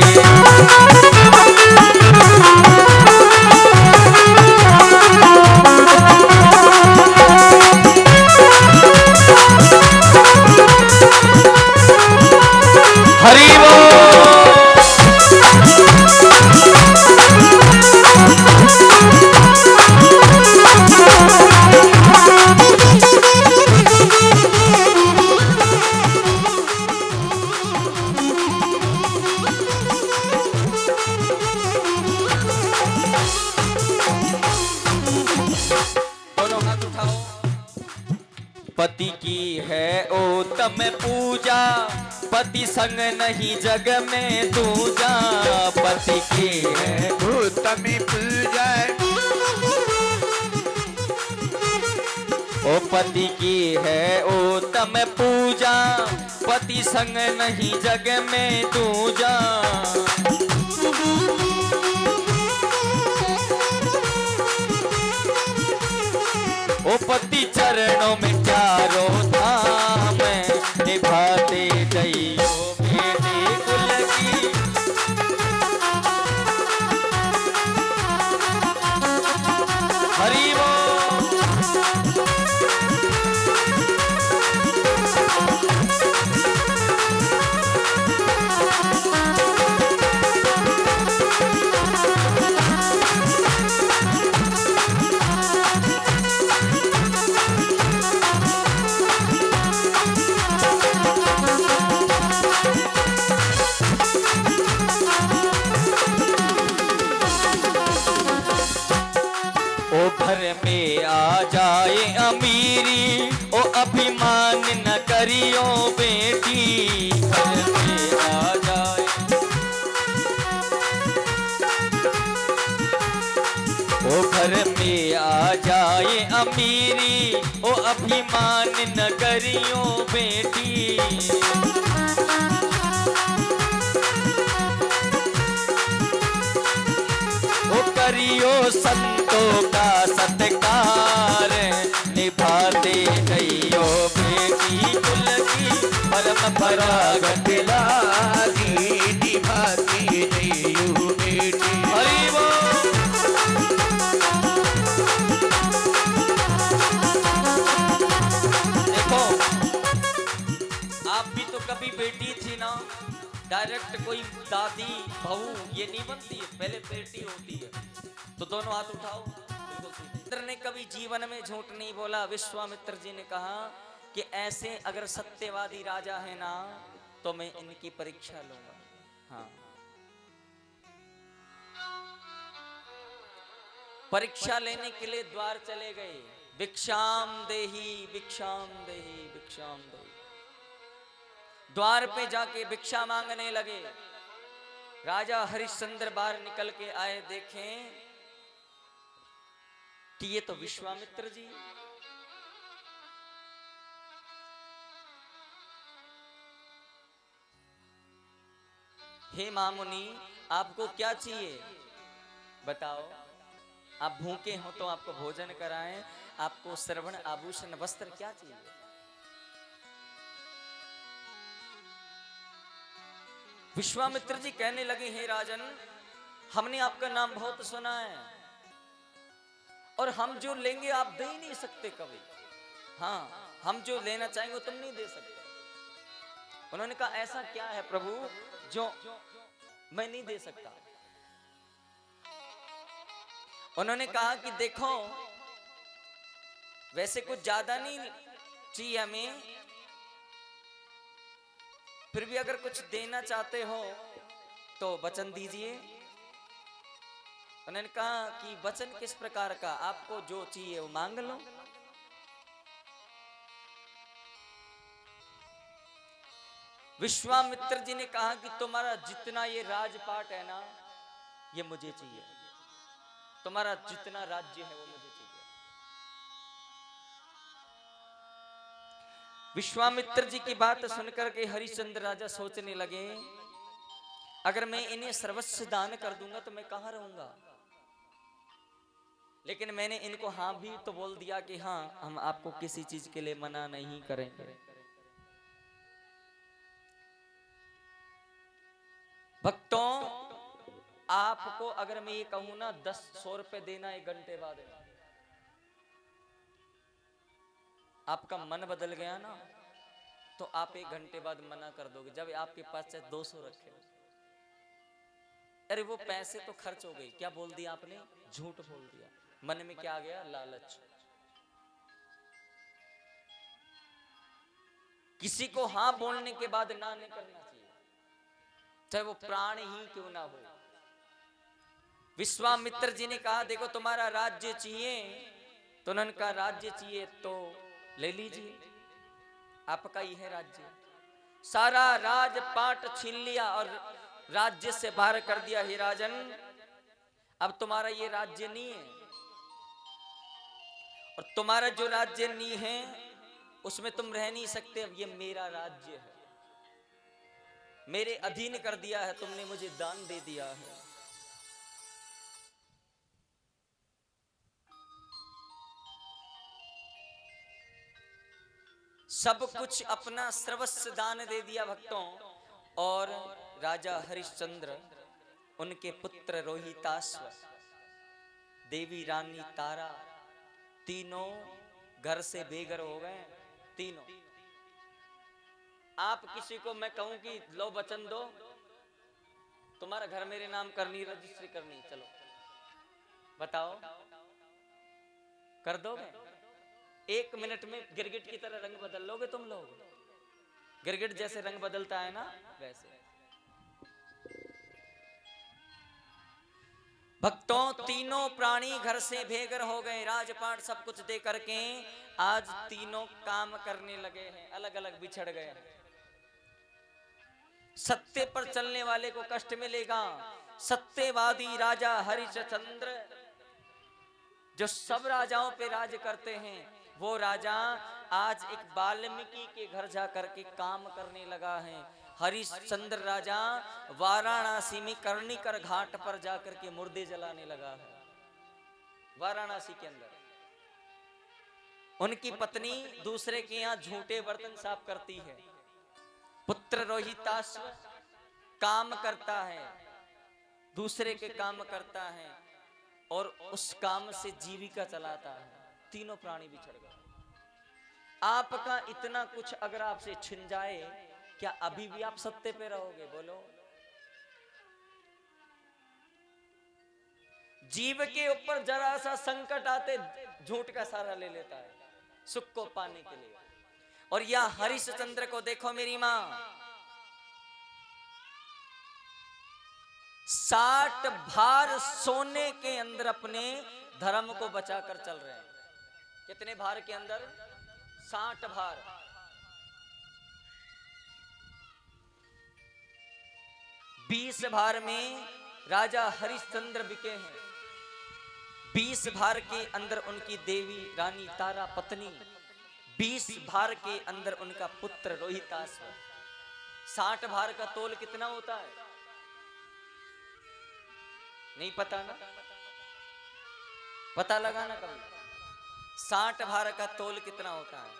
हरि बोल। दोनों हाथ उठाओ। पति की है उत्तम पूजा, पति संग नहीं जग में दूजा। पति की है उत्तम पूजा, ओ पति की है उत्तम पूजा, पति संग नहीं जग में दूजा। ओ पति चरणों में चारों धाम, निभाते जइयो बेटी कुल की। हरि बोल। करियो बेटी घर में आ जाए। ओ घर में आ जाए अमीरी, ओ अभिमान न करियो बेटी। ओ करियो संतों का सत्कार, निभाते रहियो बेटी कुल की परम परागत लागी निभाती रहियो बेटी। हरि बोल। देखो आप भी तो कभी बेटी थी ना, डायरेक्ट कोई दादी बहू ये नहीं बनती है, पहले बेटी होती है। तो दोनों हाथ उठाओ। मित्र ने कभी जीवन में झूठ नहीं बोला। विश्वामित्र जी ने कहा कि ऐसे अगर सत्यवादी राजा है ना तो मैं इनकी परीक्षा लूंगा। हाँ, परीक्षा लेने के लिए द्वार चले गए। भिक्षाम देही भिक्षाम देही भिक्षाम देही। द्वार पे जाके भिक्षा मांगने लगे। राजा हरिश्चंद्र बाहर निकल के आए, देखें कि ये तो विश्वामित्र जी। हे मामुनि, आपको क्या चाहिए बताओ। आप भूखे हो तो आपको भोजन कराएं, आपको श्रवण आभूषण वस्त्र क्या चाहिए। विश्वामित्र जी कहने लगे, हे राजन, हमने आपका नाम बहुत सुना है और हम जो लेंगे आप दे ही नहीं सकते कभी। हाँ, हम जो लेना चाहेंगे तुम नहीं दे सकते। उन्होंने कहा, ऐसा क्या है प्रभु जो मैं नहीं दे सकता। उन्होंने कहा कि देखो, वैसे कुछ ज्यादा नहीं चाहिए हमें, फिर भी अगर कुछ देना चाहते हो तो वचन दीजिए। उन्होंने कहा कि वचन किस प्रकार का, आपको जो चाहिए वो मांग लो। विश्वामित्र जी ने कहा कि तुम्हारा जितना ये राजपाट है ना, ये मुझे चाहिए। तुम्हारा जितना राज्य है वो मुझे चाहिए। विश्वामित्र जी की बात सुनकर के हरिश्चंद्र राजा सोचने लगे, अगर मैं इन्हें सर्वस्व दान कर दूंगा तो मैं कहां रहूंगा। लेकिन मैंने इनको हाँ भी तो बोल दिया कि हाँ, हम आपको किसी चीज के लिए मना नहीं करेंगे। भक्तों, आपको अगर मैं ये कहूं ना 100 रुपए देना 1 घंटे बाद, आपका मन बदल गया ना, तो आप 1 घंटे बाद मना कर दोगे। जब आपके पास चाहे 200 रखे हो, अरे वो पैसे तो खर्च हो गई। क्या बोल दिया आपने? झूठ बोल दिया। मन में क्या आ गया? लालच। किसी को हाँ बोलने के बाद ना नहीं करना चाहिए, चाहे वो प्राण ही क्यों ना हो। विश्वामित्र जी ने कहा, देखो तुम्हारा राज्य चाहिए, तो उन्होंने कहा राज्य चाहिए तो ले लीजिए, आपका ही है राज्य। सारा राजपाट छीन लिया और राज्य से बाहर कर दिया। हे राजन, अब तुम्हारा ये राज्य नहीं है, और तुम्हारा जो राज्य नहीं है उसमें तुम रह नहीं सकते। अब ये मेरा राज्य है, मेरे अधीन कर दिया है, तुमने मुझे दान दे दिया है। सब कुछ अपना सर्वस्व दान दे दिया भक्तों। और राजा हरिश्चंद्र, उनके पुत्र रोहिताश्व, देवी रानी तारा, तीनों घर से बेघर हो गए। तीनों। आप किसी को मैं कहूं कि लो वचन दो, तुम्हारा घर मेरे नाम करनी, रजिस्ट्री करनी, चलो बताओ, कर दोगे? 1 मिनट में गिरगिट की तरह रंग बदल लोगे तुम लोग। गिरगिट जैसे रंग बदलता है ना, वैसे। भक्तों, तीनों प्राणी घर से बेघर हो गए, राजपाट सब कुछ दे करके आज तीनों काम करने लगे हैं, अलग अलग बिछड़ गए। सत्य पर चलने वाले को कष्ट मिलेगा। सत्यवादी राजा हरिश्चंद्र जो सब राजाओं पे राज करते हैं, वो राजा आज एक वाल्मीकि के घर जा करके काम करने लगा है। हरिश्चंद्र राजा वाराणसी में कर्णिकर घाट पर जाकर के मुर्दे जलाने लगा है। वाराणसी के अंदर उनकी पत्नी दूसरे के यहाँ झूठे बर्तन साफ करती है। पुत्र रोहिताश्व काम करता है, दूसरे के काम करता है और उस काम से जीविका चलाता है। तीनों प्राणी बिछड़ गए। आपका इतना कुछ अगर आपसे छिन जाए, क्या अभी भी आप सत्य पे रहोगे? बोलो। जीव के ऊपर जरा सा संकट आते झूठ का सहारा ले लेता है सुख को पाने के लिए। और यह हरिश्चंद्र को देखो मेरी मां, 60 भार सोने के अंदर अपने धर्म को बचाकर चल रहे हैं। कितने भार के अंदर? 60 भार। 20 भार में राजा हरिश्चंद्र बिके हैं। 20 भार के अंदर उनकी देवी रानी तारा पत्नी, 20 भार के अंदर उनका पुत्र रोहिताश्व। 60 भार का तोल कितना होता है? नहीं पता ना? पता लगाना कभी। 60 भार का तोल कितना होता है?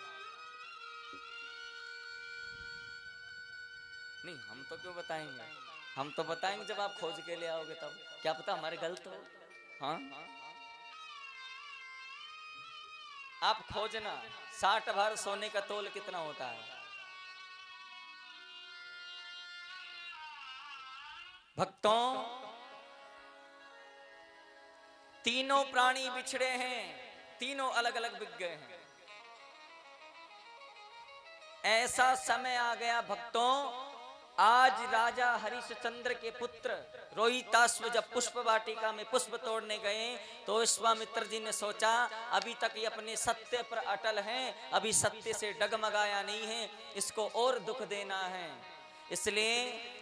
नहीं, हम तो क्यों बताएंगे? हम तो बताएंगे जब आप खोज के ले आओगे तब। क्या पता हमारे गलत हो। हाँ, आप खोजना 60 भार सोने का तोल कितना होता है। भक्तों, तीनों प्राणी बिछड़े हैं, तीनों अलग अलग बिक गए हैं। ऐसा समय आ गया भक्तों, आज राजा हरिश्चंद्र के पुत्र रोहिताश्व जब पुष्प वाटिका में पुष्प तोड़ने गए तो विश्वामित्र जी ने सोचा अभी तक ये अपने सत्य पर अटल हैं, अभी सत्य से डगमगाया नहीं है, इसको और दुख देना है। इसलिए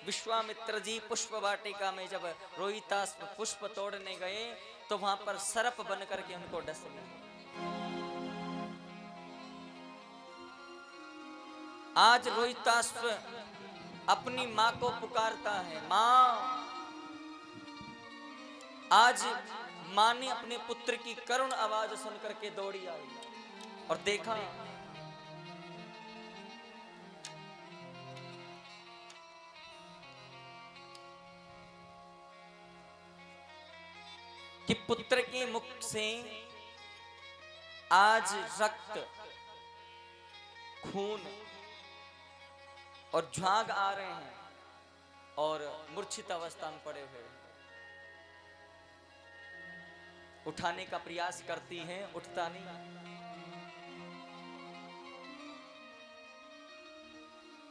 विश्वामित्र जी पुष्प वाटिका में जब रोहिताश्व पुष्प तोड़ने गए तो वहां पर सर्प बन करके उनको डस गए। आज रोहिताश्व अपनी मां को पुकारता है, मां। आज मां ने अपने पुत्र की करुण आवाज सुनकर के दौड़ी आई और देखा कि पुत्र के मुख से आज रक्त, खून और झाग आ रहे हैं और मूर्छित अवस्था में पड़े हुए। उठाने का प्रयास करती हैं, उठता नहीं।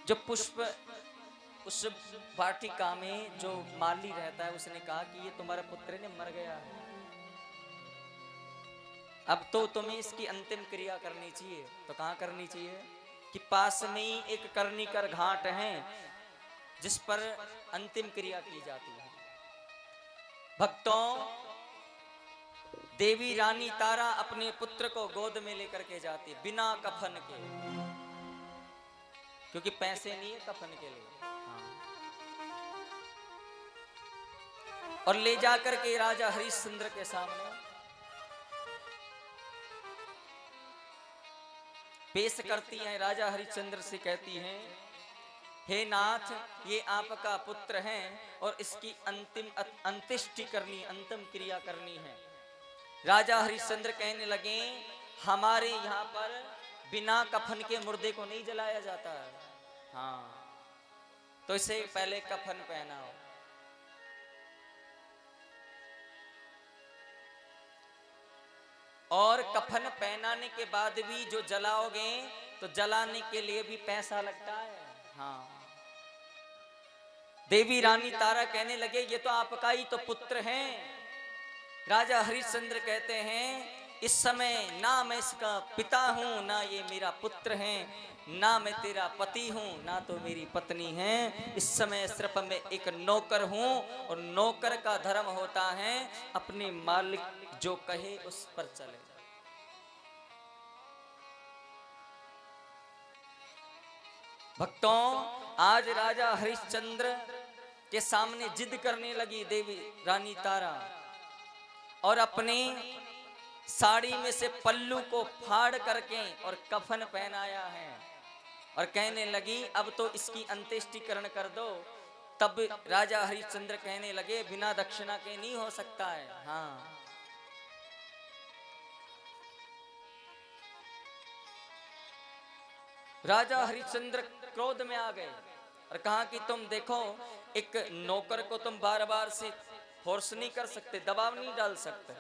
जो पुष्प उस वाटिका में जो माली रहता है उसने कहा कि ये तुम्हारा पुत्र ने मर गया है, अब तो तुम्हें इसकी अंतिम क्रिया करनी चाहिए। तो कहाँ करनी चाहिए? कि पास में ही एक कर्णिकर घाट है जिस पर अंतिम क्रिया की जाती है। भक्तों, देवी रानी तारा अपने पुत्र को गोद में लेकर के जाती है बिना कफन के, क्योंकि पैसे नहीं है कफन के लिए। हाँ। और ले जाकर के राजा हरिश्चंद्र के सामने पेश करती हैं। राजा हरिश्चंद्र से कहती हैं, हे नाथ, ये आपका पुत्र है और इसकी अंतिम अंत्येष्टि करनी, अंतिम क्रिया करनी है। राजा हरिश्चंद्र कहने लगे, हमारे यहाँ पर बिना कफन के मुर्दे को नहीं जलाया जाता है। हाँ, तो इसे पहले कफन पहनाओ। और कफन पहनाने के बाद भी जो जलाओगे तो जलाने के लिए भी पैसा लगता है। हाँ। देवी रानी तारा कहने लगे, ये तो आपका ही तो पुत्र है, राजा हरिश्चंद्र कहते हैं इस समय ना मैं इसका पिता हूं, ना ये मेरा पुत्र है, ना मैं तेरा पति हूं, ना तो मेरी पत्नी है। इस समय सिर्फ मैं एक नौकर हूं, और नौकर का धर्म होता है अपने मालिक जो कहे उस पर चले। भक्तों, आज राजा हरिश्चंद्र के सामने जिद करने लगी देवी रानी तारा, और अपने साड़ी में से पल्लू को फाड़ करके और कफन पहनाया है, और कहने लगी अब तो इसकी अंत्येष्टिकरण कर दो। तब राजा हरिश्चंद्र कहने लगे बिना दक्षिणा के नहीं हो सकता है। हाँ, राजा हरिश्चंद्र क्रोध में आ गए और कहा कि तुम देखो, एक नौकर को तुम बार बार से फोर्स नहीं कर सकते, दबाव नहीं डाल सकते,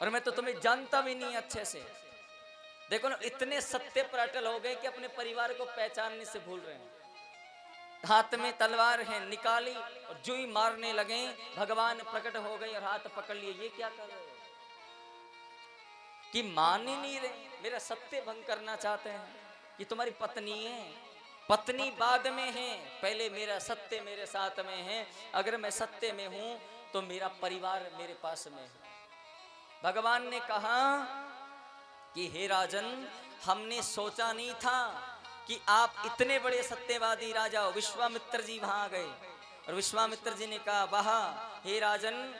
और मैं तो तुम्हें जानता भी नहीं अच्छे से। देखो ना, इतने सत्य पर अटल हो गए कि अपने परिवार को पहचानने से भूल रहे हैं। हाथ में तलवार है, निकाली और जो ही मारने लगे, भगवान प्रकट हो गए और हाथ पकड़ लिए। ये क्या कर रहे हो? कि मान ही नहीं रहे, मेरा सत्य भंग करना चाहते हैं कि तुम्हारी पत्नी है। पत्नी बाद में है, पहले मेरा सत्य मेरे साथ में है। अगर मैं सत्य में हूं तो मेरा परिवार मेरे पास में है। भगवान ने कहा कि हे राजन, हमने सोचा नहीं था कि आप इतने बड़े सत्यवादी राजा हो। विश्वामित्र जी वहां गए और विश्वामित्र जी ने कहा वाह हे राजन,